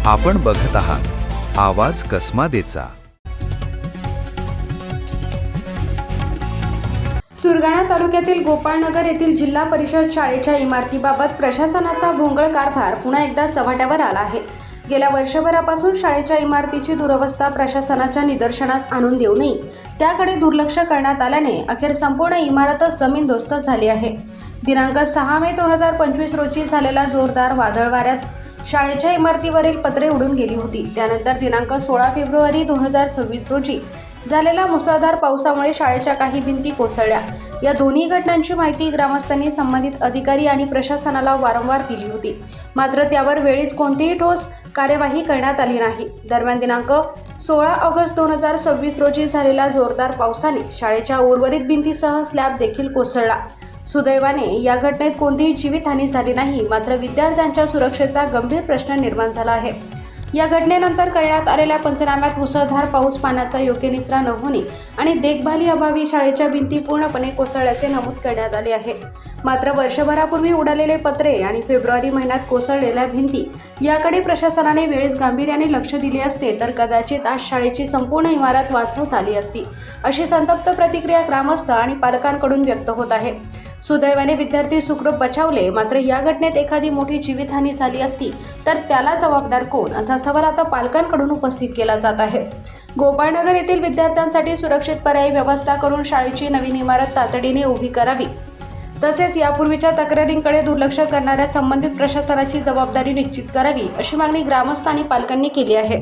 आपण बघत आहात आवाज कसमादेचा। सुरगाणा तालुक्यातील गोपाळनगर येथील जिल्हा परिषद शाळेच्या इमारतीबाबत प्रशासनाचा भोंगळ कारभार पुन्हा एकदा चव्हाट्यावर आला आहे। गेल्या वर्षभरापासून शाळेच्या इमारतीची दुरवस्था प्रशासनाच्या निदर्शनास आणून देऊनही त्याकडे दुर्लक्ष करण्यात आल्याने अखेर संपूर्ण इमारतच जमीनदोस्त झाली आहे। दिनांक 6 मे 2025 रोजी झालेल्या जोरदार वादळ वाऱ्यात शाळेच्या इमारतीवरील पत्रे उडून गेली होती। त्यानंतर दिनांक 16 फेब्रुवारी 2026 रोजी झालेल्या मुसळधार पावसामुळे शाळेच्या काही भिंती कोसळल्या। या दोन्ही घटनांची माहिती ग्रामस्थांनी संबंधित अधिकारी आणि प्रशासनाला वारंवार दिली होती, मात्र त्यावर वेळीच कोणतीही ठोस कार्यवाही करण्यात आली नाही। दरम्यान दिनांक 16 ऑगस्ट 2026 रोजी झालेल्या जोरदार पावसाने शाळेच्या उर्वरित भिंतीसह स्लॅब देखील कोसळला। सुदैवाने या घटनेत कोणतीही जीवितहानी झाली नाही, मात्र विद्यार्थ्यांच्या सुरक्षेचा गंभीर प्रश्न निर्माण झाला आहे। या घटनेनंतर करण्यात आलेल्या पंचनाम्यात मुसळधार पाऊस, पाण्याचा योग्य निचरा न होणे आणि देखभाली अभावी शाळेच्या भिंती पूर्णपणे कोसळल्याचे नमूद करण्यात आले आहे। मात्र वर्षभरापूर्वी उडालेले पत्रे आणि फेब्रुवारी महिन्यात कोसळलेल्या भिंती याकडे प्रशासनाने वेळीच गांभीर्याने लक्ष दिले असते तर कदाचित आज शाळेची संपूर्ण इमारत वाचवता आली असती, अशी संतप्त प्रतिक्रिया ग्रामस्थ आणि पालकांकडून व्यक्त होत आहे। सुदैवाने विद्यार्थी सुखरूप बचावले, मात्र या घटनेत एखादी मोठी जीवितहानी झाली असती तर त्याला जबाबदार कोण, असा सवाल आता पालकांकडून उपस्थित केला जात आहे। गोपाळनगर येथील विद्यार्थ्यांसाठी सुरक्षित पर्यायी व्यवस्था करून शाळेची नवीन इमारत तातडीने उभी करावी, तसेच यापूर्वीच्या तक्रारींकडे दुर्लक्ष करणाऱ्या संबंधित प्रशासनाची जबाबदारी निश्चित करावी, अशी मागणी ग्रामस्थ आणि पालकांनी केली आहे।